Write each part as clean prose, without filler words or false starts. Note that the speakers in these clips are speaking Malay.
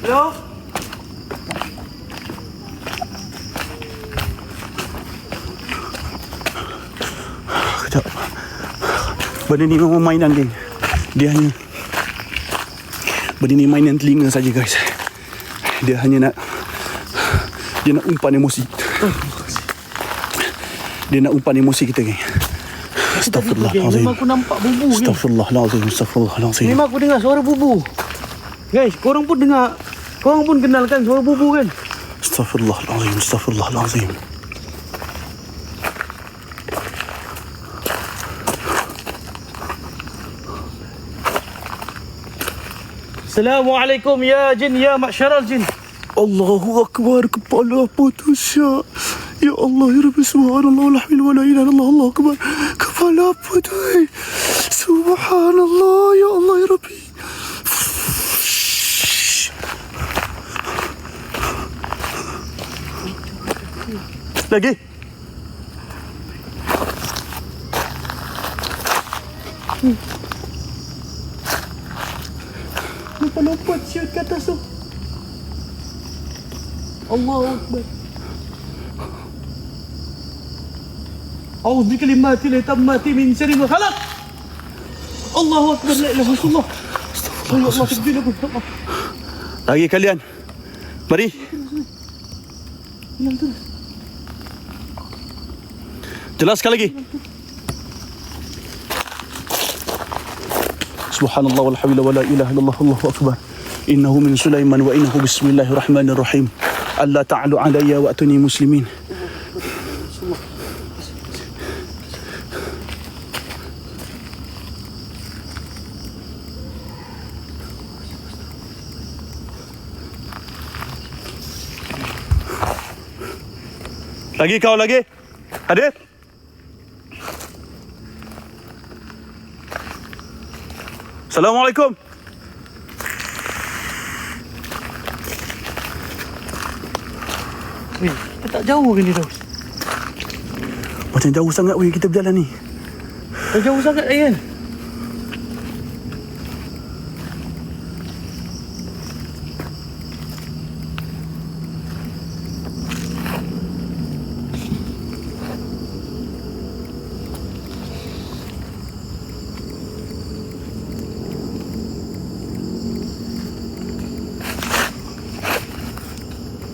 Hello? Kejap. Benda ni memang mainan, geng. Dia hanya benda ni mainan telinga saja, guys. Dia hanya nak umpan emosi. Dia nak umpan emosi kita, geng. Astagfirullahalazim. Memang aku nampak bubu, geng. Astagfirullahalazim. Memang aku dengar suara bubu. Guys, korang pun dengar. Korang pun kenalkan suara bubu kan? Astagfirullahalazim. Assalamualaikum ya jin, ya masyarul jin. Allahu Akbar. Kepala apa tu, Syak? Ya Allah, ya Rabbi, subhanallah, wa la ilaha illallah, Allahu Akbar. Kepala apa tu? Subhanallah, ya Allah, ya Rabbi. Lagi. Lompat siut ke atas tu. Allahu Akbar. A'udzu bikalimati tammati min syarri ma khalaq. Allahu Akbar, la ilaha illallah. Astagfirullah, takbir aku. Lagi kalian. Mari. Hilang terus. Jelaskan lagi. Subhanallah wal hawla wala ilaha illallah, Allahu akbar. Innahu min Sulaiman wa innahu bismillahirrahmanirrahim. Alla ta'alu alayya wa atuni muslimin. Lagi kau lagi? Hadir? Assalamualaikum. Weh, kita tak jauh ke ni tau? Macam jauh sangat weh kita berjalan ni. Tak jauh sangat kan?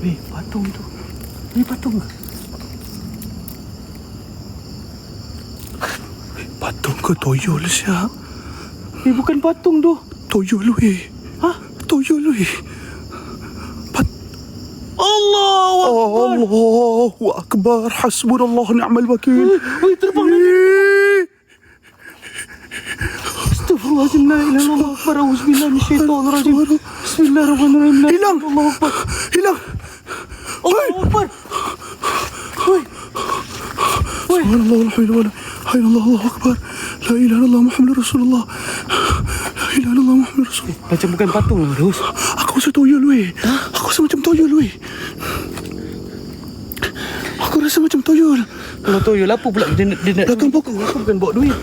Weh, patung tu. Ni patung ke? Patung ke toyol, Syak? Eh, bukan patung tu. Toyol weh. Hah? Toyol weh. Allahu Akbar. Allahu Akbar. Hasbunallah ni'mal wakil. Weh, terbang ni. Astagfirullahaladzim, la ilaha illallah akbar. Auzubillahi minasyaitonirrajim. Bismillahirrahmanirrahim. Hilang. Allahu Akbar. Hilang. Allahu Akbar. Weh. Weh. Subhanallah, alhamdulillah, hayallah, Allahu Akbar. La ilaha illallah Muhammadur Rasulullah. La ilaha illallah Muhammadur Rasulullah. Macam bukan patung lah, Rus. Aku rasa toyol weh. Aku rasa macam toyol weh. Aku rasa macam toyol. Kalau toyol apa pula dia nak belakang pokok. Aku bukan bawa duit.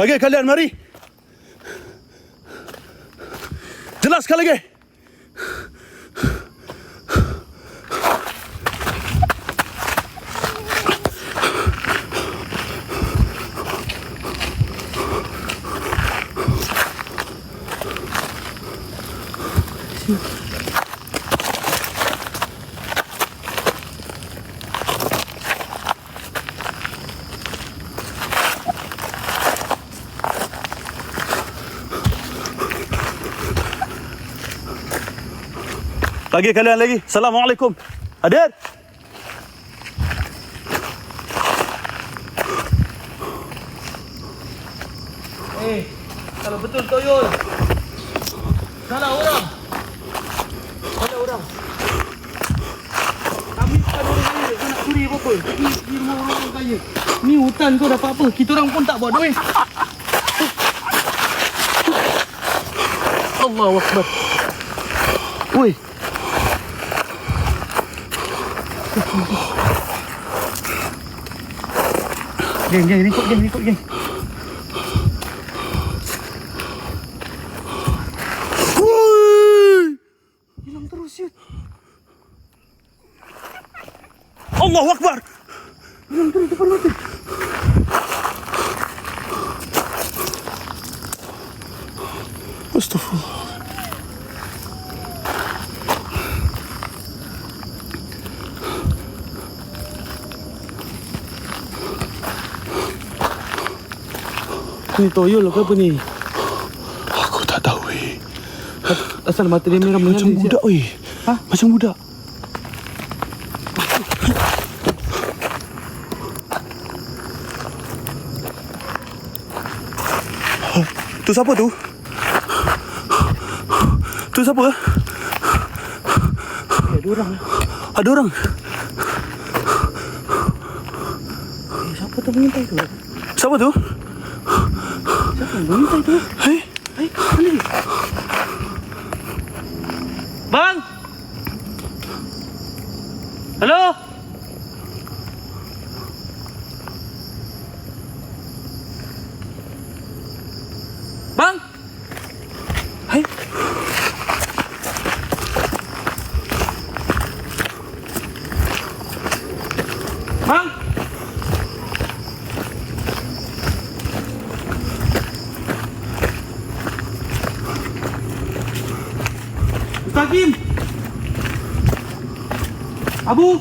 Lagi kalian mari. Jelaskan lagi. Lagi kalian lagi. Assalamualaikum. Hadir. Kalau betul toyol. Salah orang. Salah orang. Kami bukan orang kaya, kau nak curi apa-apa. Pergi di rumah orang kaya. Ni hutan kau dapat apa? Kita orang pun tak bawa duit. Allahu Akbar. Woi. Geng, ikut geng. Woi! Hilang terus ya. Allahu Akbar. Hilang terus depan mata. Astagfirullah. Ni toyol ke apa ni? Aku tak tahu weh. Asal mata dia merah Macam menyala. budak weh. Ha? Macam budak. Tu siapa tu? Tu siapa? Ada orang. Ada orang. Siapa tu mengintai tu? Siapa tu? Siapa yang mengintai tu? Hei, Mana dia? Bang! Halo? Bang! hei. Bang! Ustaz Kim! Abu!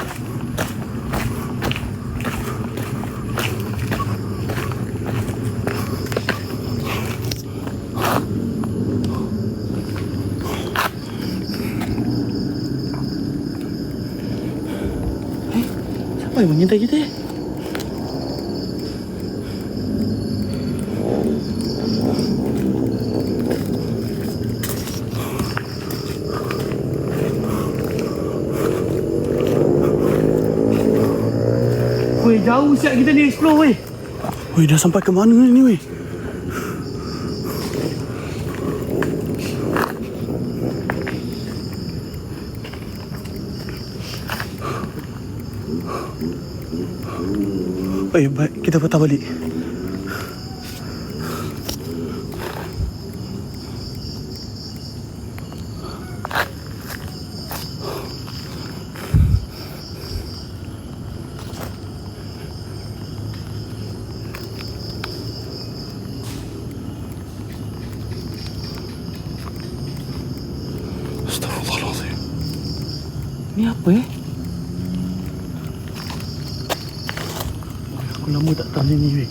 Siapa yang mengintai kita? Weh, jauh siap kita ni explore weh. Weh, dah sampai ke mana ni weh? Eh, baik, kita patah balik. Astagfirullahaladzim. Ni apa Aku lama tak tanya ni weh.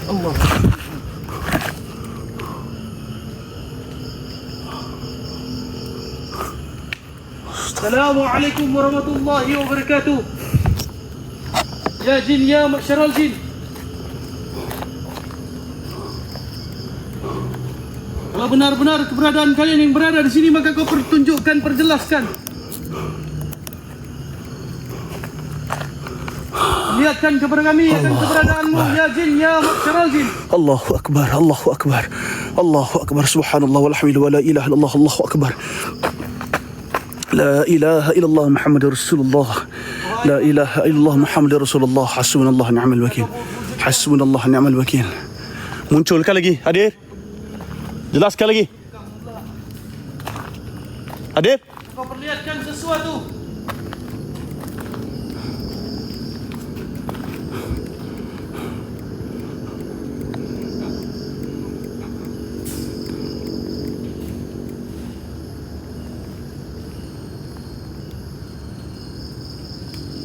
Allah. Assalamualaikum warahmatullahi wabarakatuh. Ya jin, ya masyarul jin. Kalau benar-benar keberadaan kalian yang berada di sini, maka kau pertunjukkan, perjelaskan. Lihatkan kepada kami akan keberadaanmu, ya jin, ya masyarul jin. Allahu Akbar, Allahu Akbar. Allahu Akbar, subhanallah walhamdulillah wa la ilaha illallah, Allahu Akbar. La ilaha illallah Muhammadur Rasulullah. La ilaha illallah Muhammadur Rasulullah. Hasbunallah ni'mal wakil. Hasbunallah ni'mal wakil. Munculkan lagi, hadir. Jelaskan lagi. Hadir. Kau perlihatkan sesuatu.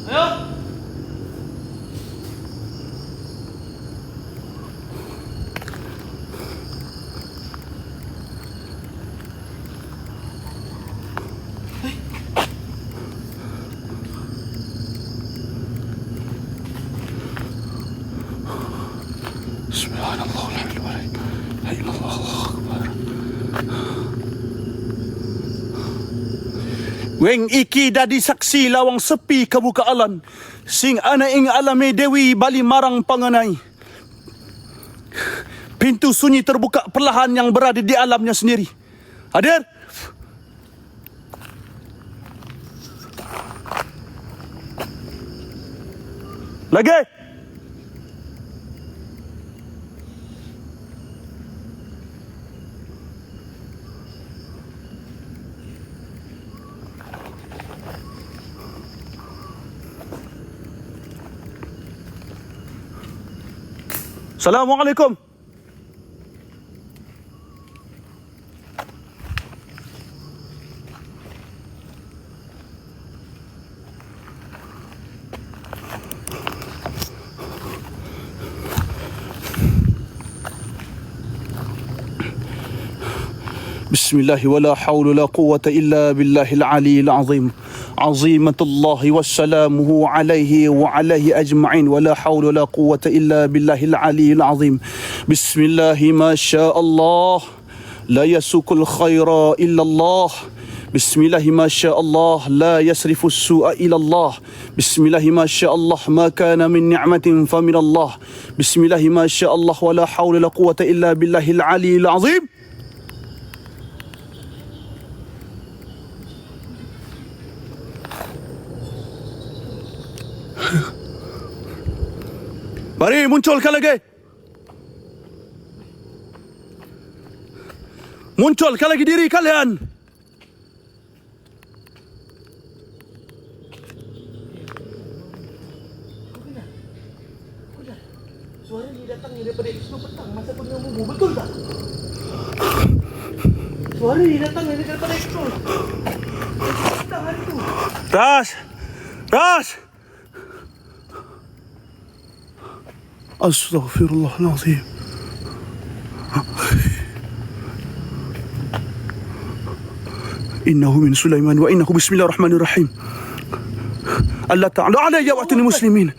Ayo. Subhanallah walhamdulillah. La ilaha illallah, Allahu Akbar. Weng iki dadi saksi lawang sepi kebuka alan. Sing ana ing alame dewi bali marang panganai. Pintu sunyi terbuka perlahan yang berada di alamnya sendiri. Hadir. Lagi. Assalamualaikum. بسم الله ولا حول ولا قوة إلا بالله العلي العظيم عظيمة الله وسلامه عليه وعليه أجمعين ولا حول ولا قوة إلا بالله العلي العظيم بسم الله ما شاء الله لا يسوق الخير إلا الله بسم الله ما شاء الله لا يصرف السوء إلى الله بسم الله ما شاء الله ما كان من نعمة فمن الله بسم الله ما شاء الله ولا حول ولا قوة إلا بالله العلي العظيم. Mari munculkan lagi. Munculkan lagi diri kalian. Suara ni datangnya daripada esok petang masa kau dengan bubu, betul tak? Suara ni datangnya daripada esok petang hari tu. Ras. Ras. Astaghfirullahalazim. Innahu min Sulaiman wa innahu bismillahirrahmanirrahim. Allah Ta'ala alayya wa'atuni muslimin.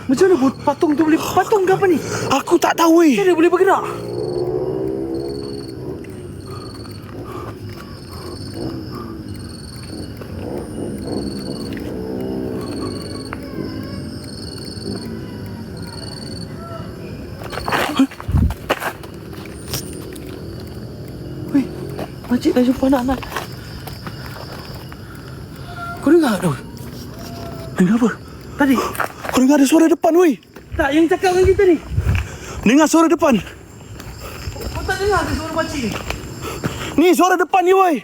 Macam mana patung tu boleh patung ke apa ni? Aku tak tahu. Macam mana boleh bergerak? Weh, makcik dah jumpa anak-anak. Kau dengar tak? Dengar apa? Tadi. Kau dengar ada suara depan, weh? Tak, yang cakap dengan kita ni. Dengar suara depan. Kau tak dengar ke suara makcik ni? Ni suara depan ni, weh.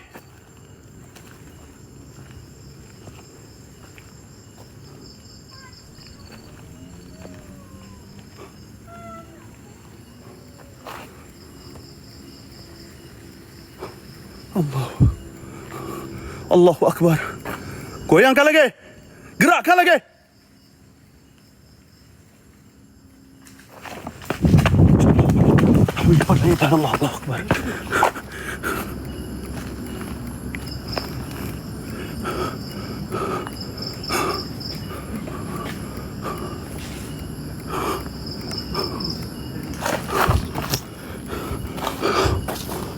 Allahu Akbar. Goyangkan lagi. Gerakkan lagi. Allahu Akbar.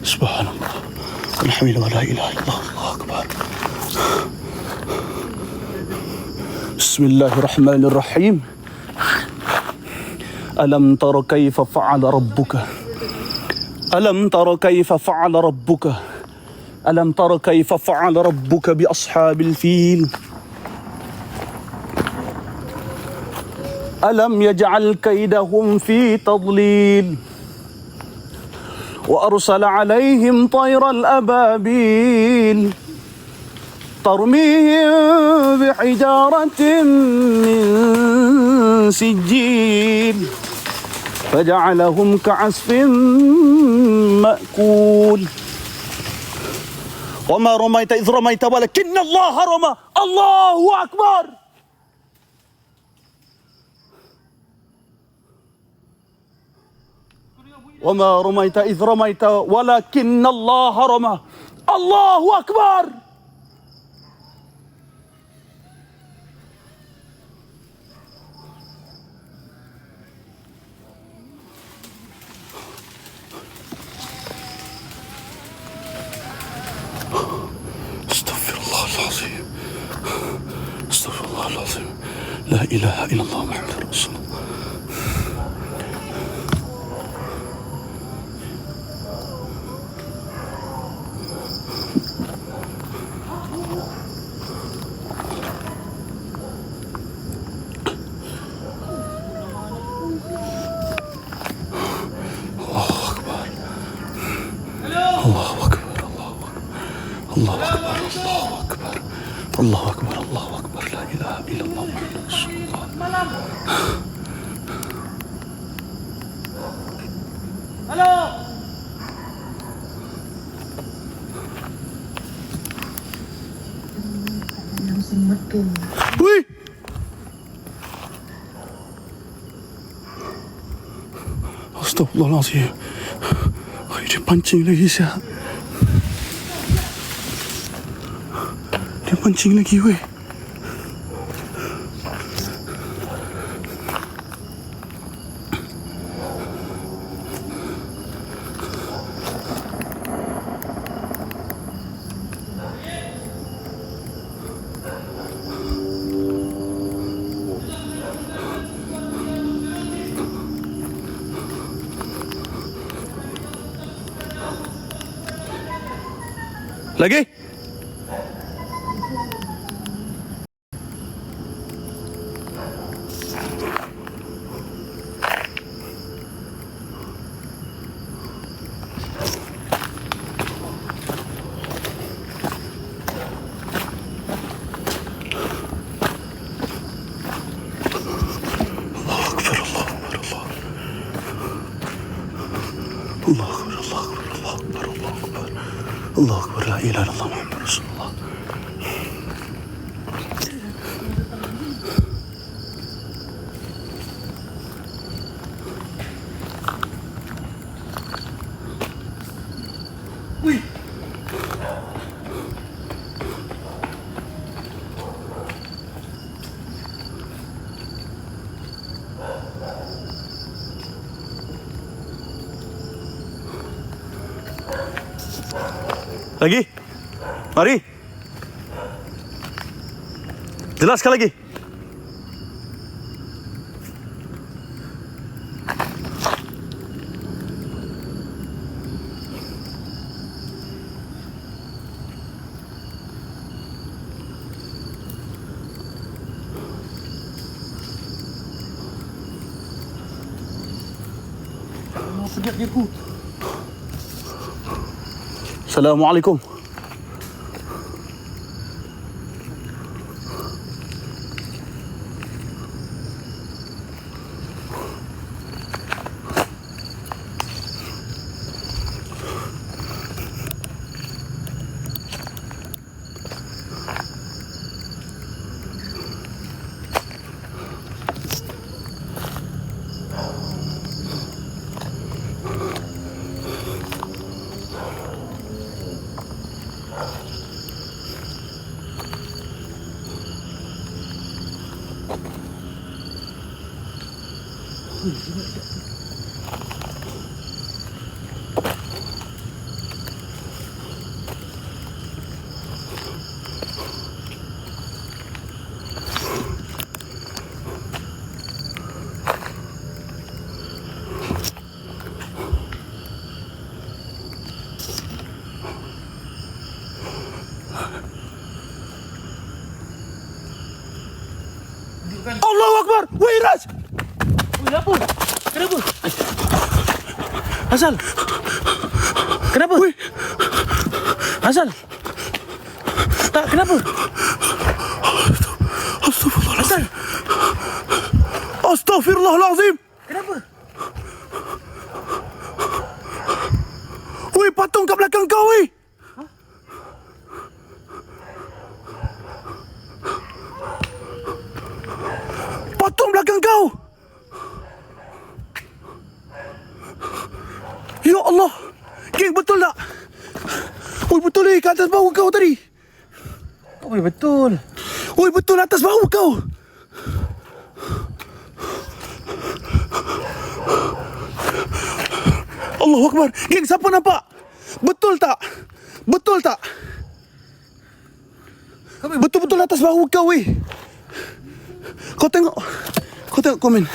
Subhanallah. Alhamdulillah la ilaha illallah. Allahu Akbar. Bismillahirrahmanirrahim. Alam tara kaifa fa'ala rabbuka. Alam tara kaifa fa'ala rabbuka. Alam tara kaifa fa'ala rabbuka bi ashabil fil. Alam yaj'al kaidahum fi tadlil. وأرسل عليهم طير الأبابيل ترميهم بحجارة من سجيل فجعلهم كعصف مأكول وما رميت إذ رميت ولكن الله رمى الله أكبر. وما رميت إذ رميت ولكن الله رمى الله أكبر. العظيم. استغفر الله العظيم. لا إله إلا الله محمد رسول الله. الله أكبر الله أكبر الله أكبر الله أكبر لا إله إلا الله محمد رسول الله. Halo. Wih, Astagfirullahaladzim. Dia pancing lagi siap. Dia pancing lagi weh. Lagi? الله أكبر لا إله إلا الله محمد رسول الله. Wih. Lagi? Mari. Jelaskan lagi. Sedap je aku. Assalamualaikum. Allahu Akbar. Weh Raj. Wih, apa? Kenapa? Asal? Kenapa? Weh. Asal? Tak, kenapa? Astagfirullahaladzim. Astagfirullahaladzim. Kenapa? Weh, patung kat belakang kau weh. Patung belakang kau. Ya Allah. Geng, betul tak? Oi, betul ni kat atas bahu kau tadi. Oi, betul. Oi, betul atas bahu kau. Allahu Akbar. Geng, siapa nampak? Betul tak? Betul tak? Betul-betul atas bahu kau weh. Kau tengok komen.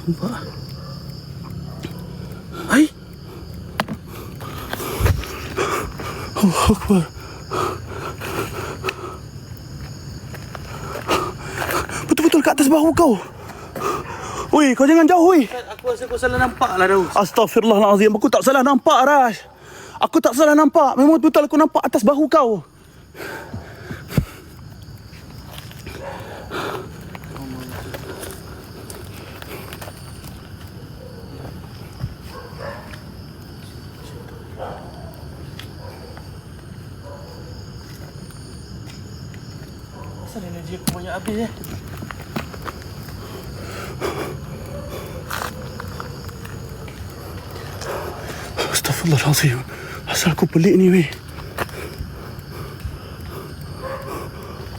Nampak? Hai. Allahu Akbar. Betul-betul kat atas bahu kau. Weh, kau jangan jauh weh. Aku rasa kau salah nampak lah Daus. Astaghfirullahalazim. Aku tak salah nampak, Rash. Aku tak salah nampak. Memang betul aku nampak atas bahu kau. Asal energi aku banyak habis Astaghfirullahalazim. Asal aku pelik ni weh.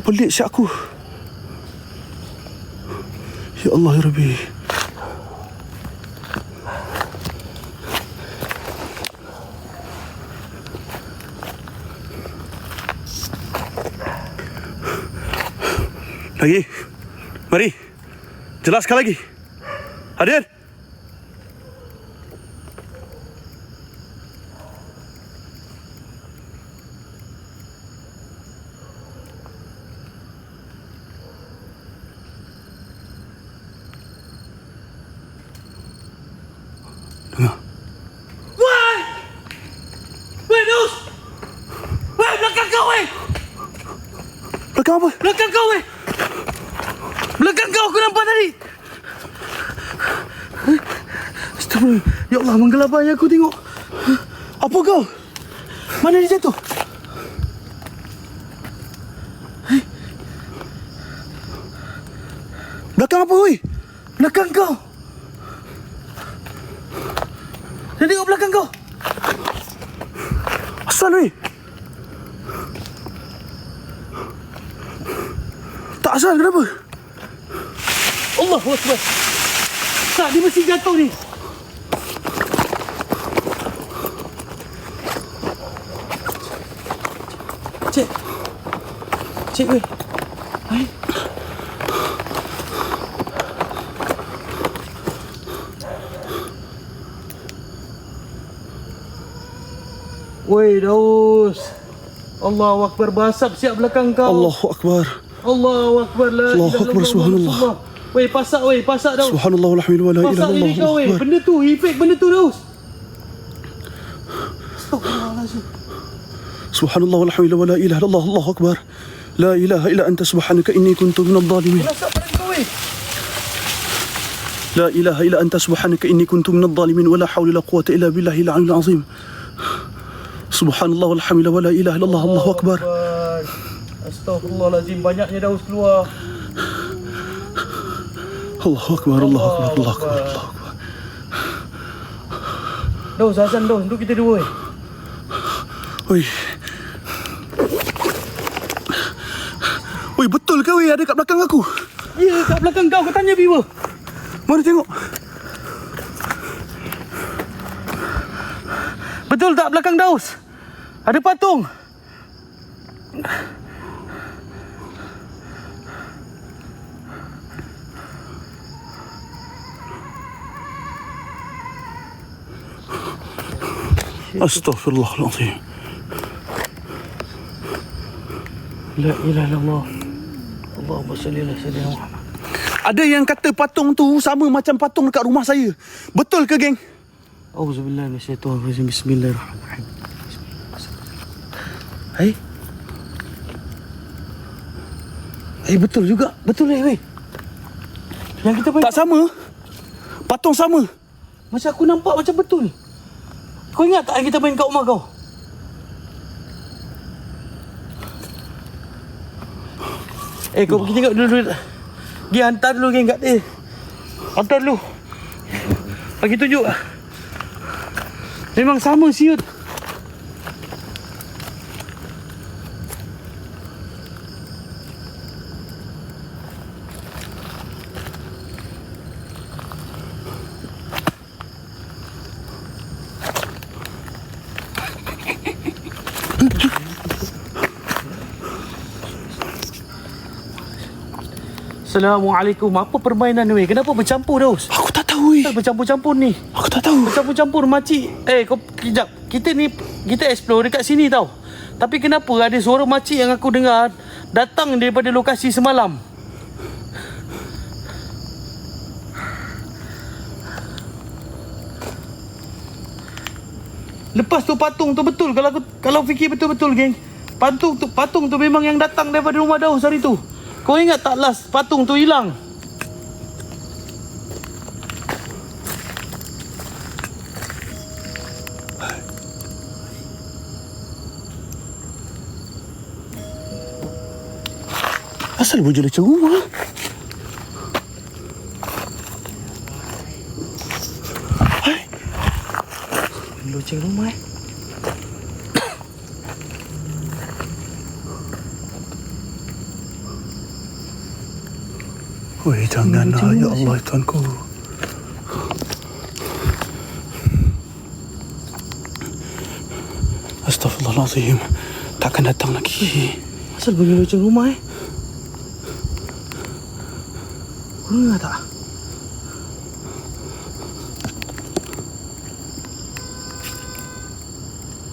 Pelik siap aku. Ya Allah ya Rabbi. Lagi. Mari. Jelaskan lagi. Hadir. Dengar. Woi! Woi Daus! Woi belakang kau weh! Belakang apa? Belakang kau weh! Belakang kau aku nampak tadi! Astagfirullah. Ya Allah menggelabai aku tengok. Apa kau? Mana dia jatuh? Belakang apa weh? Belakang kau! Dia tengok belakang kau! Asal weh? Tak asal kenapa? Allahu Akbar! Tak, dia mesti jatuh ni! Cik! Cik weh! Hai! Woi Daus! Allahu Akbar, basap siap belakang kau! Allahu Akbar. Allahu Akbar, la Allahu ilaha Akbar, illallah, subhanallah. Rasulullah. Weh, pasak Daus. Subhanallah walhamdulillah wa la ilaha Pasak illallah. diri kau Allahu weh. Akbar. Benda tu, efek benda tu Daus. Astagfirullahalazim. Subhanallah walhamdulillah wa la ilaha illallah. Allahu Akbar. La ilaha illa anta subhanaka inni kuntu minadh dhalimin. Pasak pada kau weh. La ilaha illa anta subhanaka inni kuntu minadh dhalimin wa la hawla wa la quwwata illa billahil aliyyil azim. Subhanallah walhamdulillah wa la ilaha illallah. Allahu Akbar. Astagfirullahalazim, banyaknya Daus keluar. Allahu Akbar. Allahu Akbar. Allahu Akbar. Allahu Akbar. Daus, azan Daus, untuk kita dua weh. Oi. Oi, betul ke weh ada kat belakang aku? Ya, kat belakang kau tanya Biwa. Mana tengok? Betul tak belakang Daus? Ada patung. Astaghfirullahalazim. La ilaha illallah. Allahumma salli ala sayyidina Muhammad. Ada yang kata patung tu sama macam patung dekat rumah saya. Betul ke geng? Auzubillahi minasyaitonirrajim. Bismillahirrahmanirrahim. Hai. Betul juga. Betul weh. Yang kita main Tak sama. Patung sama. macam aku nampak macam betul. Kau ingat tak yang kita main kat rumah kau? Kau pergi tengok dulu. Pergi hantar dulu geng kat dia. Hantar dulu. Bagi tunjuk. Memang sama siut. Assalamualaikum. Apa permainan ni weh? Kenapa bercampur Daus? Aku tak tahu weh. Bercampur-campur ni. Aku tak tahu. Bercampur-campur makcik. Kau kejap. Kita explore dekat sini tau. Tapi kenapa ada suara makcik yang aku dengar datang daripada lokasi semalam? Lepas tu patung tu betul. Kalau fikir betul-betul geng. Patung tu memang yang datang daripada rumah Daus hari tu. Kau ingat tak last patung tu hilang? Asal bunyi leceh rumah? Hai. Loceng rumah Weh, janganlah ya Allah Tuanku. Astaghfirullahalazim. Takkan datang lagi. Asal bunyi loceng rumah Kau dengar tak?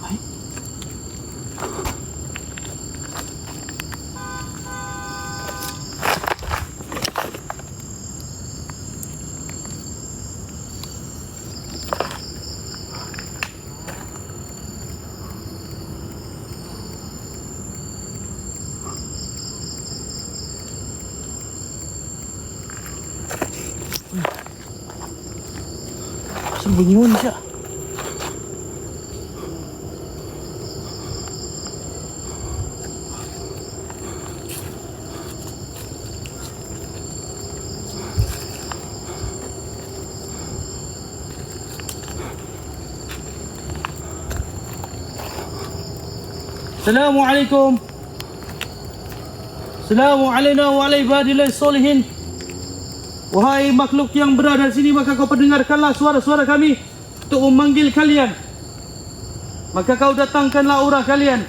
Hai. Asal bunyi mana siap? Assalamualaikum. Assalamualaikum warahmatullahi wabarakatuh. Wahai makhluk yang berada di sini, maka kau pendengarkanlah suara-suara kami untuk memanggil kalian. Maka kau datangkanlah aura kalian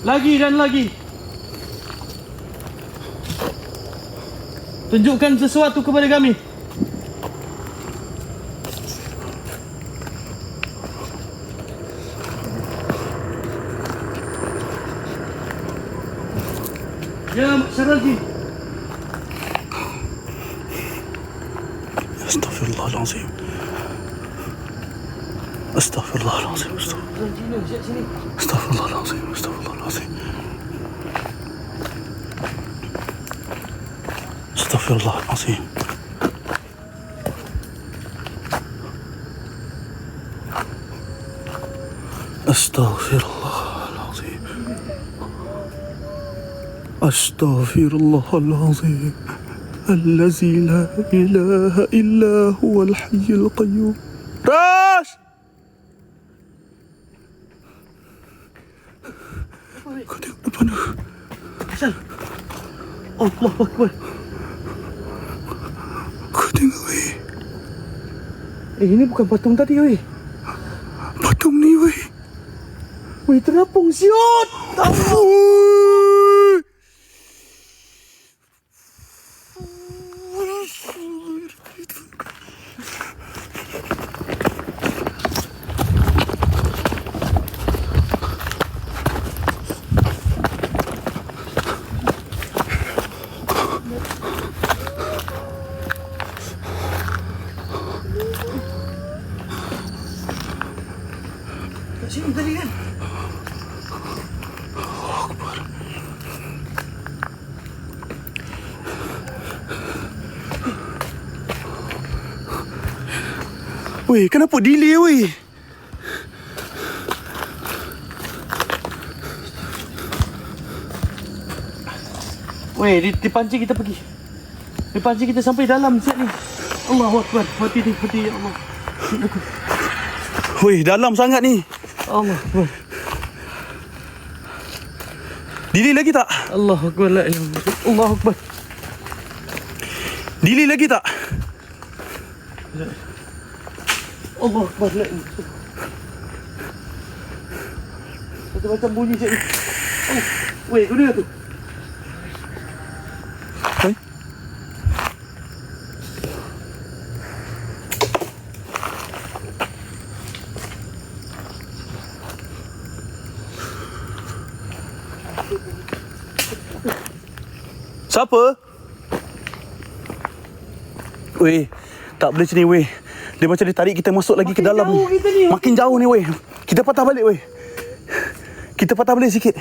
lagi dan lagi. Tunjukkan sesuatu kepada kami. Ya Syaralji. Astaghfirullahalazim. Astaghfirullahalazim. Astaghfirullahalazim. Astaghfirullahalazim. Astaghfirullahalazim. Astaghfirullahalazim. Astaghfirullahalazim. الذي لا إله إلا هو الحي القيوم. راش kau tengok depan tu. Asal Allahu Akbar. Kau tengok weh. Ini bukan patung tadi weh. Patung ni weh. Weh terapung siot. Tahu. Kat sini tadi kan? Akbar. Weh, kenapa delay weh? Weh, dipancing kita pergi. Dipancing kita sampai dalam set ni. Allahu Akbar. Mati ya Allah. Weh, dalam sangat ni. Allah Akbar. Delay lagi tak? Allahu Akbar. La ilaha illallah. Allahu Akbar. Delay lagi tak? Allahu Akbar. La ilaha illallah. Macam bunyi set ni. Oh. Weh, kau dengar tu? Hai? Siapa? Weh, tak boleh macam ni weh. Dia macam dia tarik kita masuk lagi ke dalam. jauh kita ni. Makin jauh ni weh. Kita patah balik weh. Kita patah balik sikit.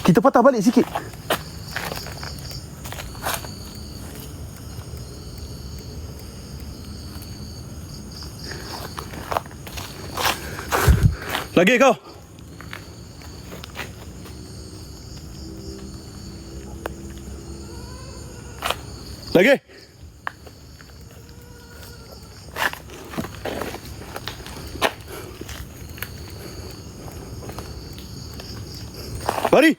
Kita patah balik sikit. Lagi kau. Lagi. Mari.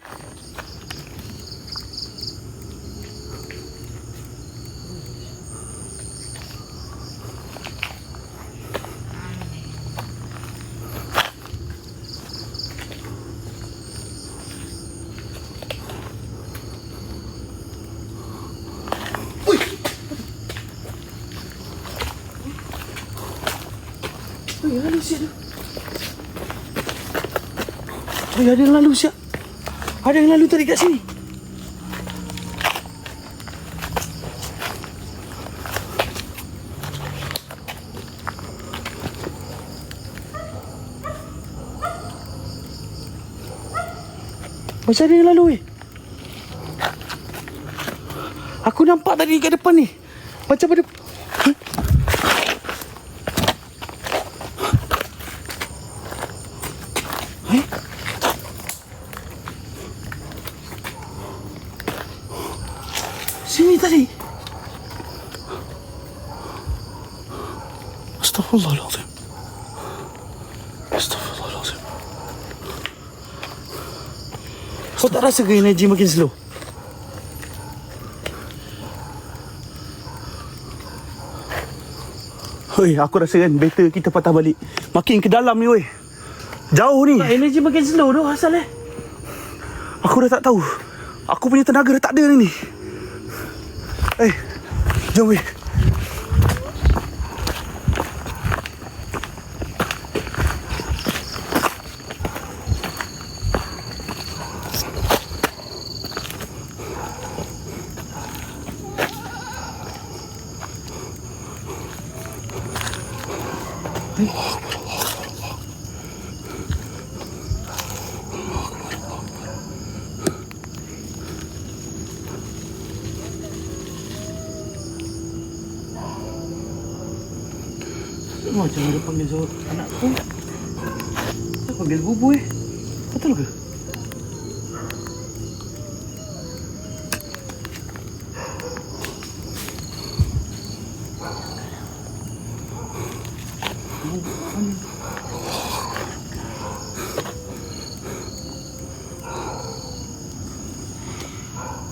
Lalu siap tu. Ada yang lalu siap. Ada yang lalu tadi kat sini. Macam ada yang lalu Aku nampak tadi kat depan ni. Macam ada. Sini tadi. Astaghfirullahaladzim. Astaghfirullahaladzim. Kau tak rasa ke energi makin slow? Hei, aku rasa kan better kita patah balik. Makin ke dalam ni weh. Jauh ni. Tak, energi makin slow tu asal Aku dah tak tahu. Aku punya tenaga dah tak ada ni. Jom weh. Macam ada panggil suara anakku. Dia panggil bubu Betul ke?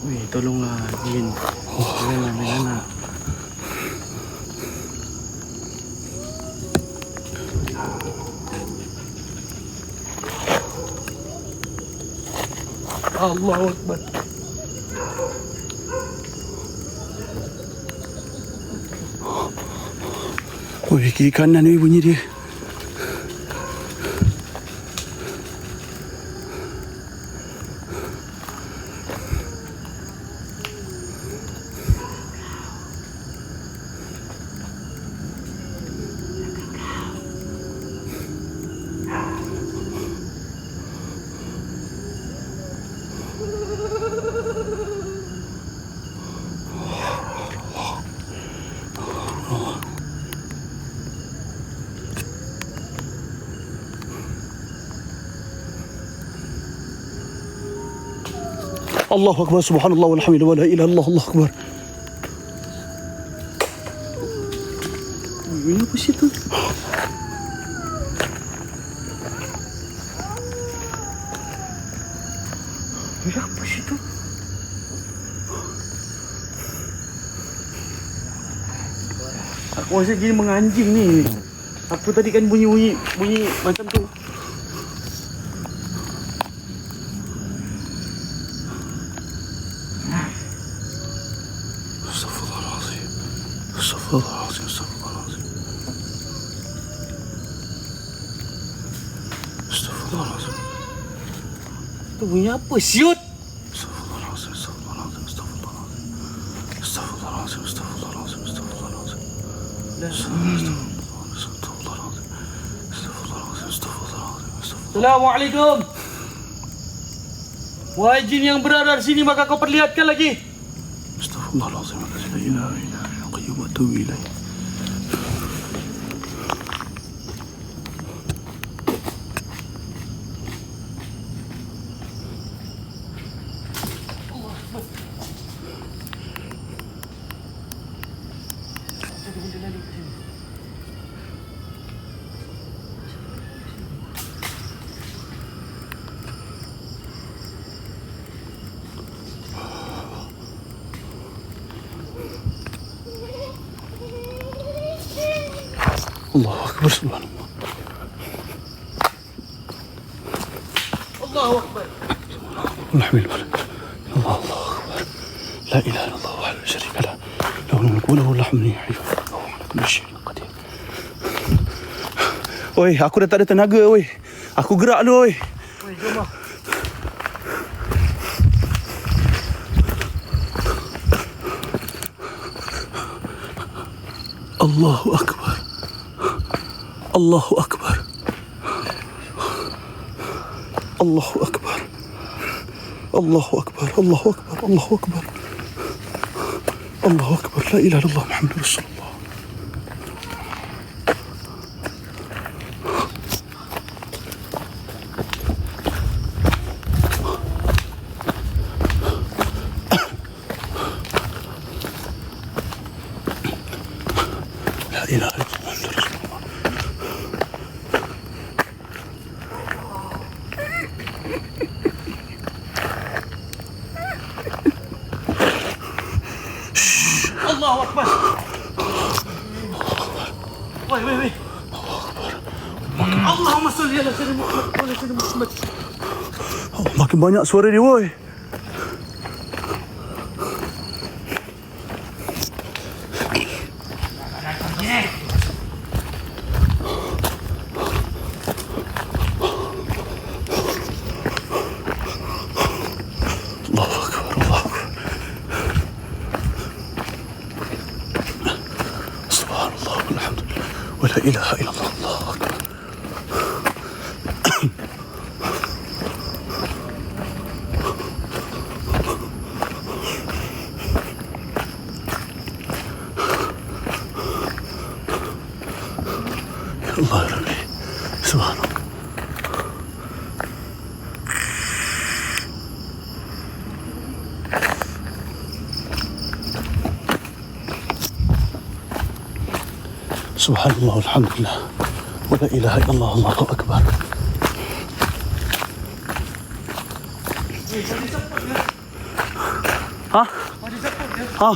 Weh, tolonglah Jin. Janganlah. Allahu Akbar. Weh, kiri kanan ni bunyi dia. Allahu Akbar, subhanallah walhamdulillah wa la ilaha illallah, Allahu Akbar. Ini apa situ? Ini apa situ? Aku rasa dia menganjing ni. Aku tadi kan bunyi macam tu. Astaghfirullahaladzim, astaghfirullahaladzim. Astaghfirullahaladzim. Tu bunyi apa siut? Astaghfirullahaladzim, astaghfirullahaladzim, astaghfirullahaladzim. Astaghfirullahaladzim, astaghfirullahaladzim, astaghfirullahaladzim. Assalamualaikum. Wahai jin yang berada di sini, maka kau perlihatkan lagi. Astaghfirullahaladzim, la ilaha illa anta qayyum wa atubu ilaih. Allahu Akbar, subhanallah. Allahu Akbar. Alhamdulillah. Allahu Akbar. La ilaha illallah wahdahu la syarika lah. Lahul mulku wa lahul hamdu wa huwa ala kulli syai'in qadir. Oi, aku dah tak ada tenaga, oi. Aku gerak dulu, oi. Oi, jom lah. Allahu Akbar. Allahu Akbar. Allahu Akbar. Allahu Akbar. Allahu Akbar. Allahu Akbar. Allahu Akbar. La ilaha illallah Muhammadur Rasulullah. La ilaha illallah Muhammadur Rasulullah. Allahu Akbar. Woi. Allahumma salli ala sayyidina Muhammad wa ala sayyidina Muhammad. Oh, makin banyak suara dia, woi. Allahu Akbar, Allahu Akbar. Subhanallah, walhamdulillah, wa la ilaha illallah, Allahu Akbar. Ya Allah, ya Rabbi. Subhanallah. Subhanallah, alhamdulillah, wa la ilaha illallah, Allahu Akbar. Ha? Ha?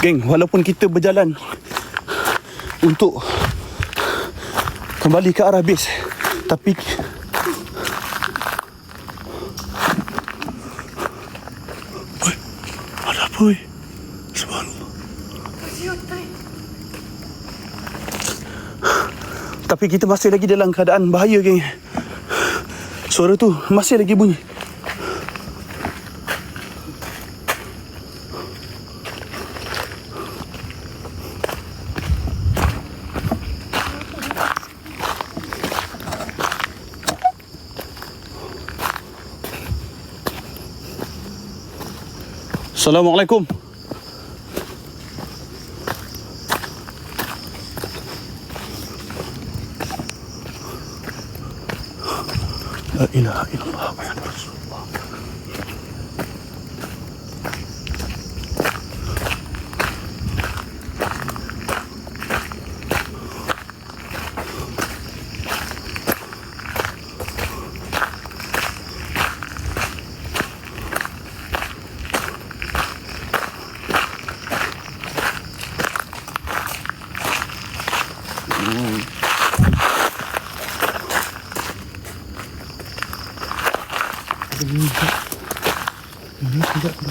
Geng, walaupun kita berjalan untuk kembali ke arah base, tapi oi, ada apa, oi? Subhanallah. Tapi kita masih lagi dalam keadaan bahaya, geng. Suara tu masih lagi bunyi. Assalamualaikum. La ilaha illallah Muhammadur Rasulullah.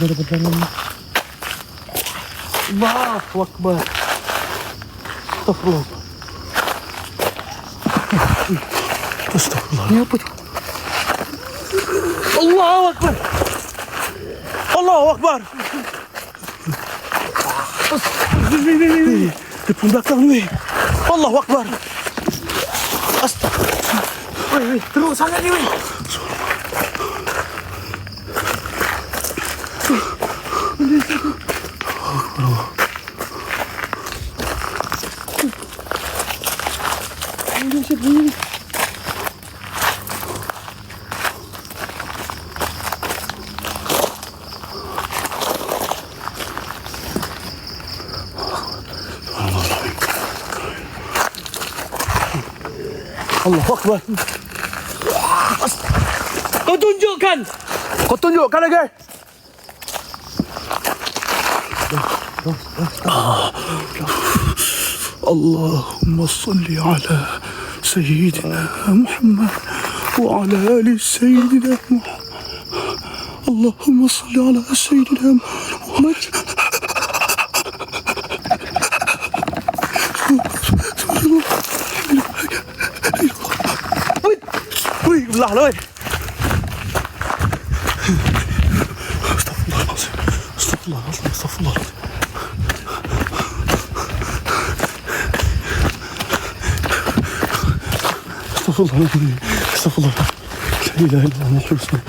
ada pedangan. Allahu Akbar. Astagfirullah. Astagfirullah. Ini apa tu? Allahu Akbar. Allahu Akbar. Di pun belakang ni weh. Allahu Akbar. Weh, teruk sangat ni weh. Allahu Akbar. Kau tunjukkan. Kau tunjukkan lagi. Allahumma salli ala Sayyidina Muhammad wa ala ali Sayyidina Muhammad. Allahumma salli ala Sayyidina Muhammad. Wih, belah lah weh. Astagfirullahaladzim. Astagfirullahaladzim. Astagfirullahaladzim. Astagfirullahaladzim. Astagfirullahaladzim. La ilaha illallah Muhammad Rasulullah.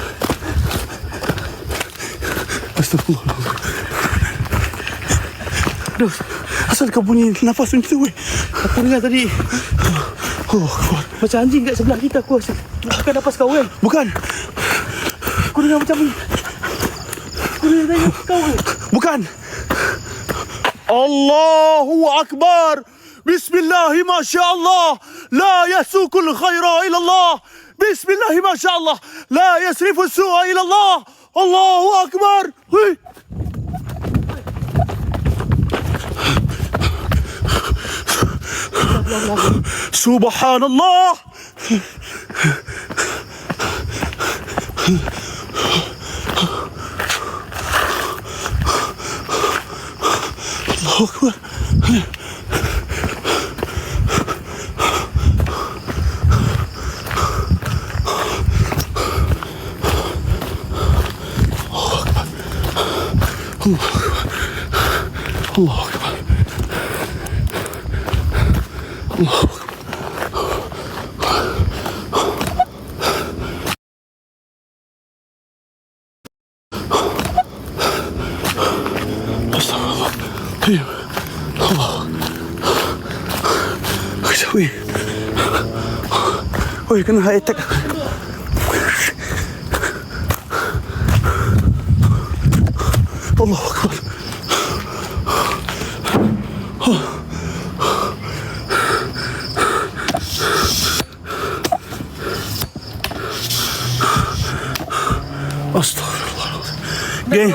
Astagfirullahaladzim. Aduh, asal kau bunyi nafas macam tu weh? Aku dengar tadi Oh, kuat. macam anjing kat sebelah kita. Aku rasa bukan nafas kau kan? Bukan. Aku dengar macam ni. Aku dengar tadi kau kan? Bukan. Allahu Akbar. Bismillah, Masya Allah. La yasukul khaira ila Allah. Bismillah, Masya Allah. La yasrifu su'a ila Allah. Allahu Akbar. Hui. Subhanallah. Allahu Akbar. Allahu Akbar. Allahu Akbar. Astagfirullah. Ayuh. Allah. Wih. Wih, kena high attack. Allahu Akbar. Astagfirullah. Geng.